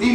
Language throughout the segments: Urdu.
3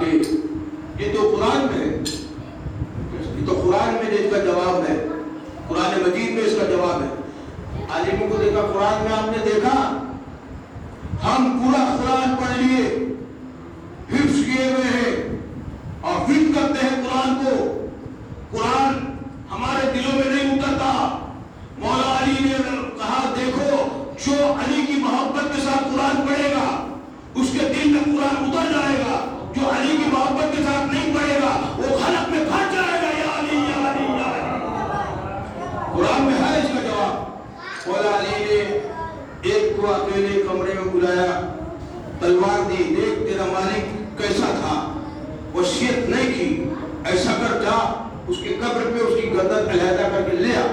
کہا کہ یہ تو قرآن میں ہے، یہ تو قرآن میں اس کا جواب ہے، قرآن مجید میں اس کا جواب ہے۔ عالموں کو دیکھا، قرآن میں آپ نے دیکھا ہم پورا قرآن پڑھ لیے، حفظ کیے ہوئے ہیں اور حفظ کرتے ہیں قرآن کو، قرآن ہمارے دلوں میں نہیں اترتا۔ مولا علی نے کہا دیکھو جو علی کی محبت کے ساتھ قرآن پڑھے گا اس کے دل میں قرآن اتر جائے گا، جو علی کی محبت کے ساتھ نہیں پڑھے گا وہ خلق میں پھٹ جائے گا۔ یا علی یا علی یا علی، قرآن میں ہے اس کا جواب۔ مولا علی نے ایک کو اکیلے کمرے میں بلایا، تلوار دی، دیکھ تیرا مالک کیسا تھا، وصیت نہیں کی، ایسا کر جا اس کے قبر پہ اس کی گردن علیحدہ کر کے لے آ۔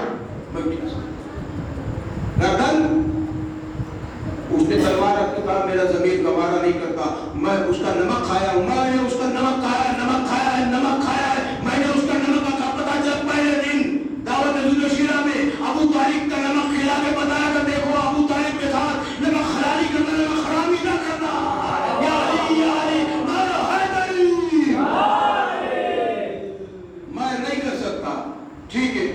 گردن اس نے تلوار رکھ کے کہا میرا ضمیر گوارا نہیں کرتا، میں اس کا نمک کھایا ہوں، میں نے اس کا نمک کھایا ہے، نمک کھایا ہے، نمک کھایا ہے، میں نے اس کا نمک کا پتہ چل پہلے دن دعوت نزول شیرہ میں ابو طالب کا نمک کھلا کے بتایا کہ دیکھو ابو طالب کے ساتھ نمک حلالی کرنا، نمک حرامی نہ کرنا۔ یا علی یا علی نعرہ حیدری، میں نہیں کر سکتا، ٹھیک ہے۔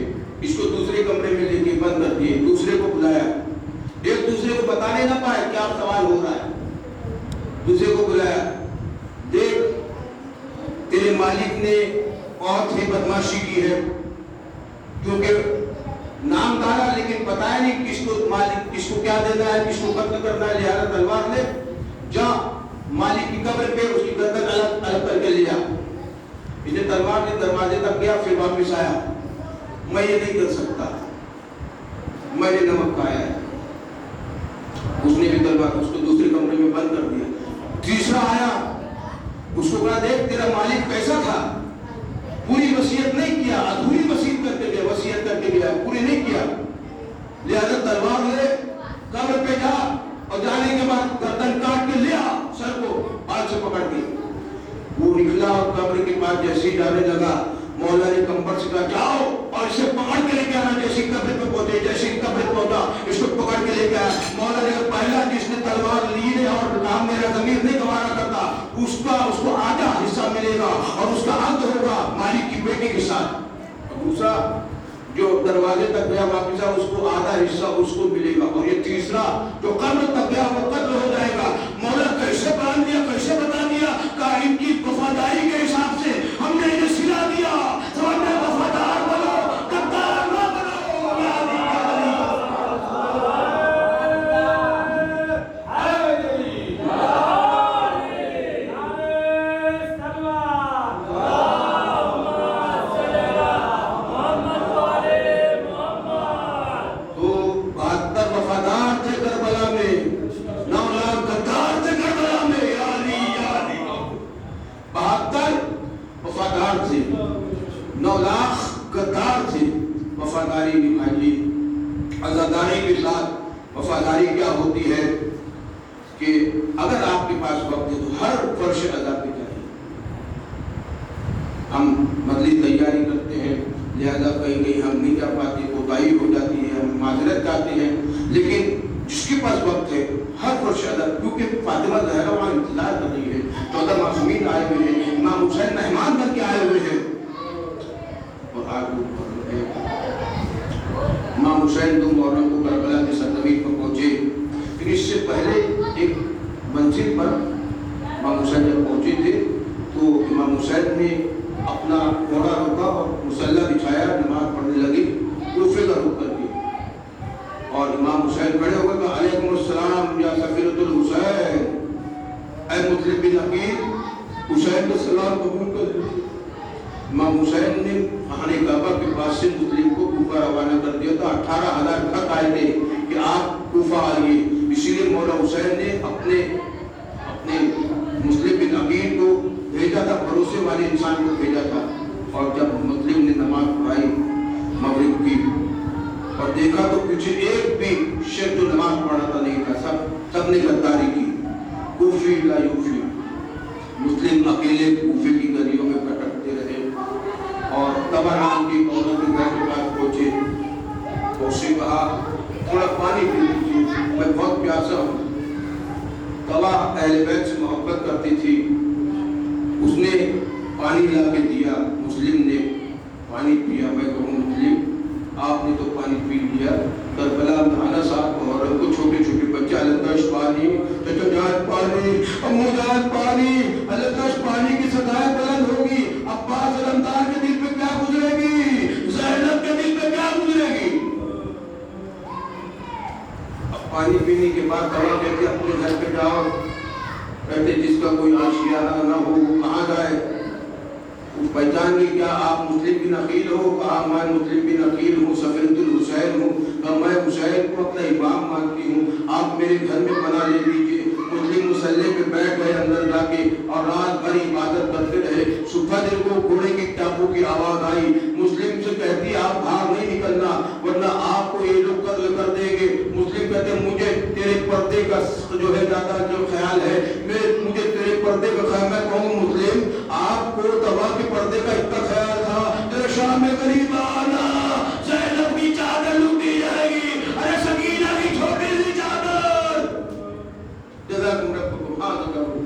اس کو دوسرے کمرے میں لے کے بند کر دیے، دوسرے کو بلایا، ایک دوسرے کو بتانے نہ پائے کیا سوال ہو رہا ہے، دوسرے کو بلایا، دیکھ تیرے مالک نے بہت ہی بدماشی کی ہے، کیونکہ نام ڈالا لیکن بتایا نہیں کس کو مالک، کس کو کیا دینا ہے، کس کو قتل کرنا ہے، لہذا تلوار لے جا مالک کی قبر پہ اس کی گردن الگ الگ کر کے لیا۔ اسے تلوار نے دروازے تک گیا، پھر واپس آیا، میں یہ نہیں کر سکتا، میں نے نمک کھایا ہے۔ اس نے بھی تلوار اس کو دوسرے کمرے میں بند کر دیا۔ تیسرا آیا، اس کو کہا دیکھ تیرا مالک کیسا تھا، پوری وصیت نہیں کیا، ادھوری وصیت کر کے گیا، وصیت کر کے گیا، پوری نہیں کیا، لہذا تلوار لے قبر پہ جا اور جانے کے بعد گردن کاٹ کے لیا، سر کو ہاتھ سے پکڑ کے۔ وہ نکلا اور قبر کے پاس جیسے ہی جانے لگا، مولا نے کمبر سے کہا جاؤ اور اسے پکڑ کے لے کے آنا۔ جیسے قبر پہ پہنچے، جیسے قبر پہ پہنچا اس کو پکڑ کے لے کے آیا۔ مولا نے پہلا جس نے تلوار لی ہے اور کہا میرا ضمیر نہیں گوارا کرتا، اس کو آدھا حصہ ملے گا اور اس کا عقد ہوگا مالک کی بیٹی کے ساتھ۔ دوسرا جو دروازے تک گیا واپس آیا، اس کو آدھا حصہ اس کو ملے گا، اور یہ تیسرا جو قبر تک گیا وہ قتل ہو جائے گا۔ مولا کیسے بیان دیا، کیسے بتا دیا کہ ان کی وفاداری کے حساب سے ہم نے انہیں سلا دیا۔ سمجھنے وفادار بنو، غدار نہ بنو۔ یا علی یا تھے، 9 لاکھ غدار تھے، وفاداری نبھائی۔ عزاداری کے ساتھ وفاداری کیا ہوتی ہے کہ اگر آپ کے پاس وقت ہے تو ہر فرش ادا پہ جائیں۔ ہم مطلب تیاری کرتے ہیں، لہذا کہیں کہیں ہم نہیں جا پاتے، کوتاہی ہو جاتی ہے، ہم معذرت چاہتے ہیں، لیکن جس کے پاس وقت ہے ہر فرش ادا، کیونکہ فاطمہ زہرا وہاں انتظار کر رہی ہے، 14 معصومین آئے ہوئے ہیں، امام حسین مہمان بن کے آئے ہوئے ہیں، اور آج وہ امام حسین 2 محرم کو کربلا کے سرزمین پر پہنچے۔ پھر اس سے پہلے ایک منزل پر امام حسین جب پہنچے تھے تو امام حسین نے اپنا گھوڑا روکا اور مصلی بچھایا، نماز پڑھنے لگی کوفے کا رخ کر کے، اور امام حسین کھڑے ہو گئے کہ علیکم السلام یا سفیرۃ الحسین، اے مطلب بن عقیل حسین کا سلام قبول کر لیجیے۔ امام حسین نے خانہ کعبہ کے پاس سے مسلم کو کوفہ روانہ کر دیا تھا، 18,000 خط آئے تھے کہ آپ کوفہ آئیے، اسی لیے مولا حسین نے اپنے مسلم بن عقیل کو بھیجا تھا، بھروسے والے انسان کو بھیجا تھا، اور جب مسلم نے نماز پڑھائی مغرب کی اور دیکھا تو پیچھے ایک بھی شخص جو نماز پڑھاتا نہیں تھا، سب نے غداری کی۔ کوفی لا یوفی، مسلم اکیلے کوفے کی گلیوں میں بھٹکتے رہے، اور تبا نام کی عورت کے گھر کے پاس پہنچے، اس سے کہا تھوڑا پانی پی لیجیے، میں بہت پیاسا ہوں۔ تبا اہل بیت سے محبت کرتی تھی، اس نے پانی لا کے دیا، مسلم نے پانی پیا۔ میں کہوں مسلم آپ نے تو پانی پی لیا، کربلا میں آنا صاحب محرم کو چھوٹے چھوٹے بچے التش پانی، چچا جان پانی، امو جان پانی، التش پانی کی صدائیں بلند ہوگی۔ عباس علمدار کے دل پہ کیا گزرے گی؟ زینب کے دل پہ کیا گزرے گی؟ اب پانی پینے کے بعد دوا کہتے اپنے گھر پہ جاؤ، کہتے جس کا کوئی آشیانہ نہ ہو وہ کہاں جائے؟ پہچان گی کیا آپ مسلم بن عقیل ہو؟ کہا میں مسلم بن عقیل ہوں، سفینۃ الحسین ہوں، کہا میں حسین کو اپنا امام مانتی ہوں، آپ میرے گھر میں پناہ لے لیجیے۔ مسلم مسلح پہ بیٹھ گئے اندر جا کے اور رات بھر عبادت کرتے رہے۔ صبح دن کو گھوڑے کی ٹاپوں کی آواز آئی، مسلم سے کہتی آپ باہر نہیں نکلنا ورنہ آپ کو یہ لوگ قتل کر دیں گے۔ مسلم کہتے مجھے تیرے پردے کا جو ہے زیادہ جو خیال ہے، مجھے تیرے پردے کا خیال، میں کہوں مسلم آپ کو دوا کے پردے کا اتنا خیال تھا، تیرے شام میں قریب آنا زینب کی چادر لوٹی جائے گی، ارے سکینہ کی چھوٹی سی چادر۔ جزاکم ربکم ہاں کرو۔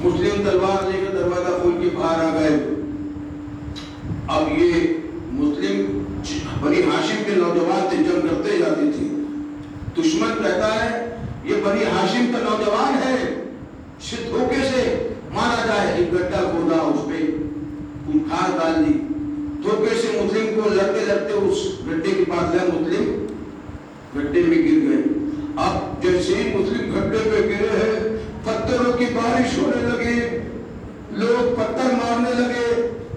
مسلم تلوار لے کر دروازہ کھول کے باہر آ گئے۔ اب یہ مسلم بنی ہاشم کے نوجوان سے جنگ کرتے جاتے تھے۔ دشمن کہتا ہے یہ بنی ہاشم کا نوجوان ہے، دھوکے سے مارا جائے، ایک گڈھا کھودا، اس پہ کھاد ڈال دی، دھوکے سے مسلم کو لڑتے لڑتے اس گڈھے کے پاس لے، مسلم گڈھے میں گر گئے۔ اب جیسے ہی مسلم گڈھے پہ گرے ہیں پتھروں کی بارش ہونے لگی، لوگ پتھر مارنے لگے،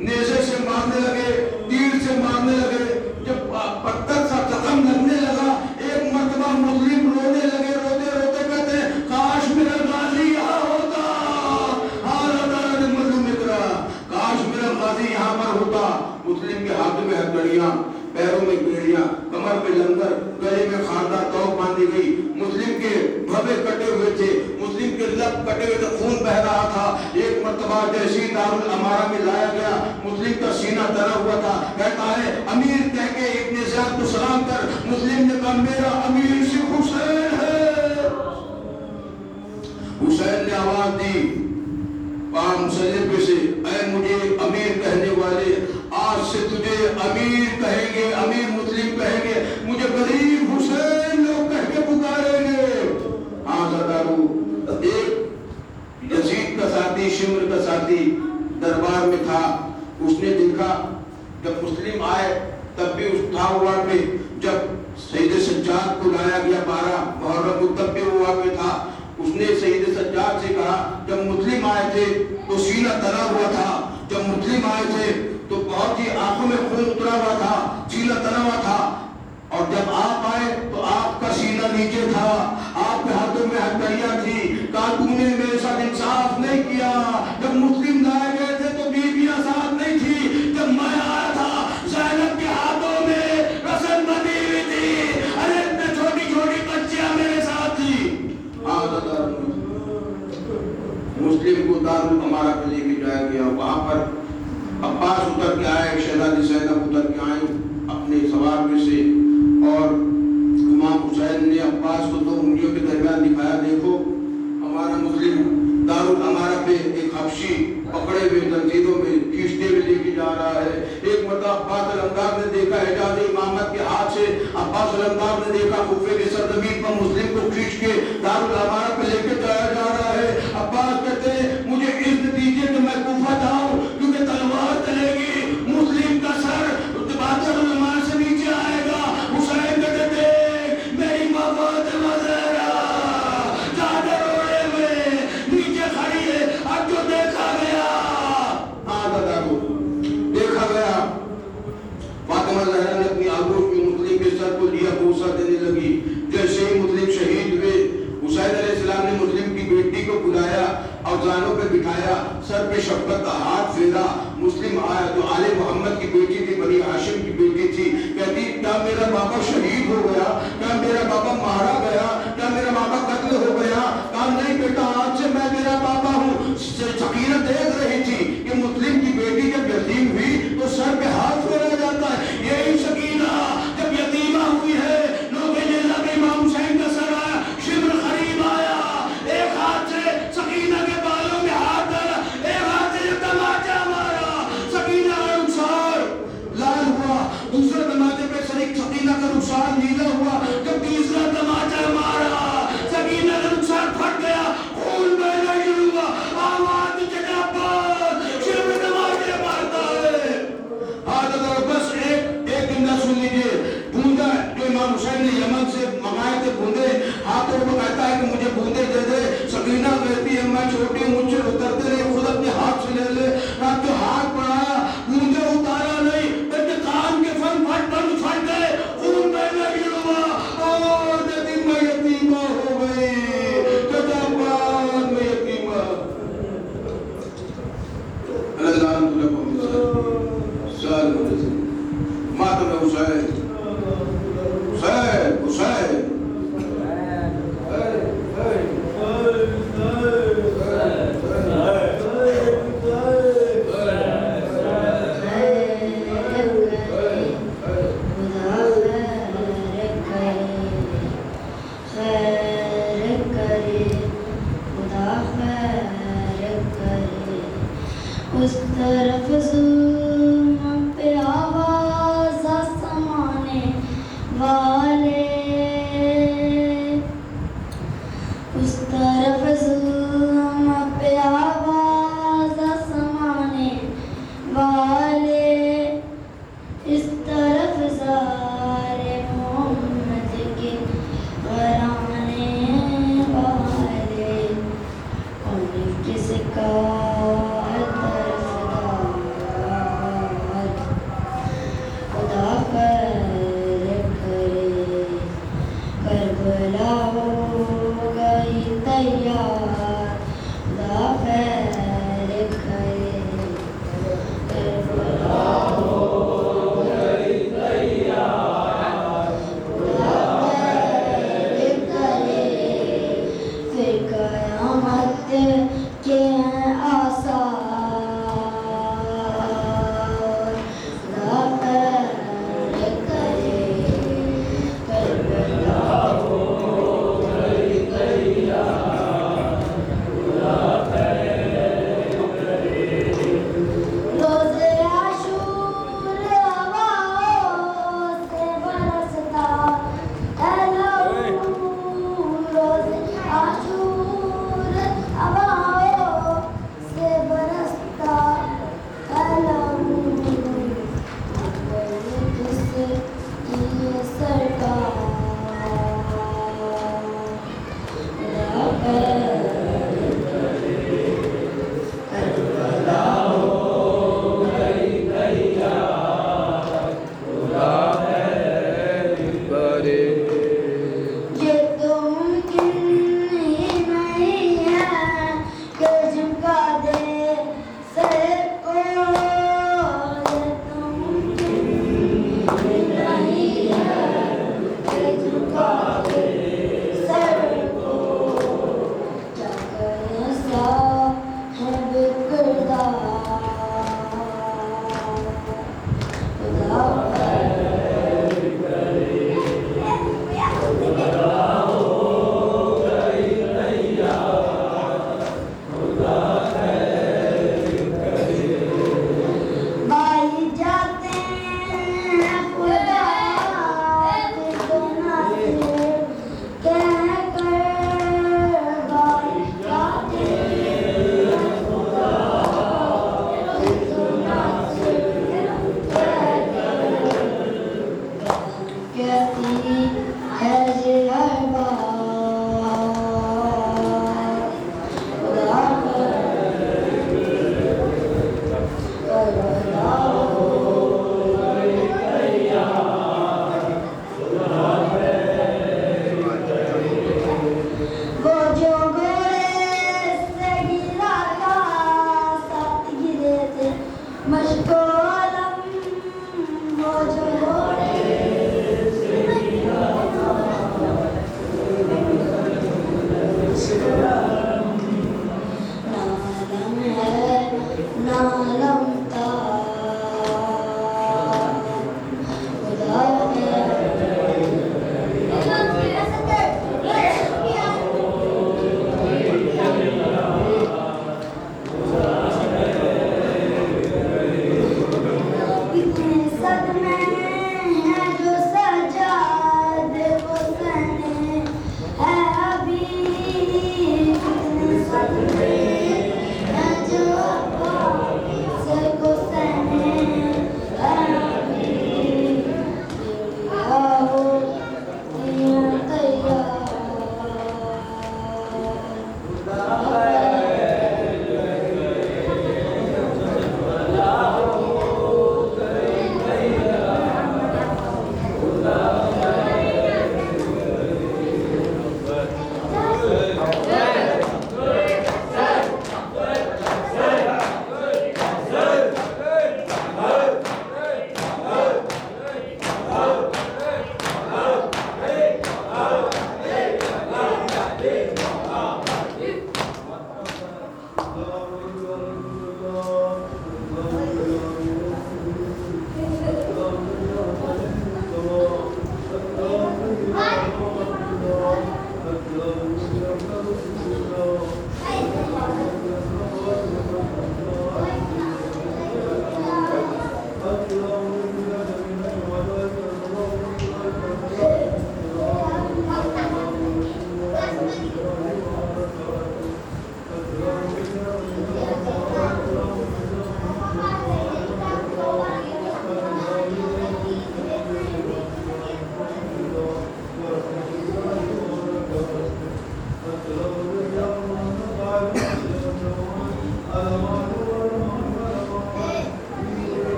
نیزے سے مارنے لگے، تیر سے مارنے لگے۔ جب پتھر سا زخم لگنے لگا ایک مرتبہ مسلم رونے لگے، روتے روتے کہتے ہیں کاش میرا غازی یہاں ہوتا، کاش میرا غازی یہاں پر ہوتا۔ مسلم کے ہاتھ میں ہتھیلیاں، پیروں میں بیڑیاں، کمر پہ لنگر، گلے میں خاندہ توپ باندھی گئی۔ مسلم کے بھوے کٹے ہوئے تھے، مسلم کے لب کٹے ہوئے تھے، خون بہ رہا تھا۔ ایک مرتبہ جیسی دارالامارہ میں لایا گیا، مسلم کا سینہ تنا ہوا تھا، کہتا ہے امیر کہہ کے ابن زیاد کو سلام کر۔ مسلم نے کہا میرا امیر سے حسین ہے۔ حسین نے آواز دی مسلح پہ سے، اے مجھے امیر کہنے والے، آج سے تجھے امیر کہیں گے، امیر مسلم کہیں گے، مجھے غریب حسین لوگ کہہ کے پکاریں گے۔ ہاں زدارو، ایک یزید کا ساتھی، شمر کا ساتھی دربار میں تھا، اس نے دیکھا جب مسلم آئے تب بھی اس تھا ہوا پہ، جب سید سجاد کو لایا گیا 12 محرم کو تب بھی ہوا پہ تھا۔ اس نے سید سجاد سے کہا جب مسلم آئے تھے تو سینہ تنا ہوا تھا، جب مسلم آئے تھے تو بہت ہی آنکھوں میں خون اترا ہوا تھا، سینہ تنا ہوا تھا، اور جب آپ آئے تو آپ کا سینہ نیچے تھا، آپ کے ہاتھوں میں ہتھیلیاں تھی۔ کہا تم نے میرے ساتھ انصاف نہیں کیا، جب مسلم لائے گئے تھے تو بیویاں ساتھ نہیں تھی، جب میں آیا تھا زینب کے ہاتھوں میں رسن بندھی ہوئی تھی، ارے اتنے چھوٹی چھوٹی بچیاں میرے ساتھ تھی۔ مسلم کو دارالامارہ پہ لے کے جایا گیا، وہاں پر عباس اتر کے آئے، شہزادی زینب اتر کے آئیں اپنے سوار میں سے، اور امام حسین نے عباس کو 2 انگلیوں کے درمیان دکھایا، دیکھو ہمارا مسلم دارالامارہ پہ ایک حبشی پکڑے ہوئے زنجیروں میں کھینچتے ہوئے لے کے جا رہا ہے۔ ایک مرتبہ عباس علمدار نے دیکھا اعجاز امامت کے ہاتھ سے، عباس علمدار نے دیکھا کوفے کی سرزمین پر مسلم کو کھینچ کے دارالامارہ پہ لے کے جایا جا رہا ہے۔ عباس کہتے ہیں مجھے اذن دیجیے کہ میں کوفہ جاؤں، کیونکہ تلوار چلے گی، مسلم کا سر بادشاہ علماء سے نیچے آئے گا۔ حسین کہتے دیکھ میری مفاد وزیرہ چادر اوڑے ہوئے نیچے کھڑی ہے، اب جو دیکھا گیا دیکھا گیا۔ فاطمہ زہرا نے اپنی آغوش میں مسلم کے سر کو لیا، بوسہ دینے لگی۔ جیسے ہی مسلم شہید ہوئے، حسین علیہ السلام نے مسلم کی بیٹی کو بلایا اور زانوں پہ بٹھایا، سر پہ شفقت کا ہاتھ پھیرا۔ مسلم آیا جو آل محمد کی بیٹی تھی، بنی ہاشم کی بیٹی تھی، کہتی کیا میرا بابا شہید ہو گیا، کیا میرا بابا مارا گیا، کیا میرا بابا قتل ہو گیا؟ کہا نہیں بیٹا، آج سے میں میرا بابا ہوں۔ سکینہ دیکھ رہی تھی کہ مسلم کی بیٹی جب یتیم ہوئی تو سر پہ ہاتھ پھیرا جاتا ہے، یہی سکینہ جب یتیمہ ہوئی ہے، لوگ امام حسین کا سر آیا، شمر قریب آیا، ایک ہاتھ سے سکینہ کے بالوں میں ہاتھ ڈالا، ایک ہاتھ سے استرفزوا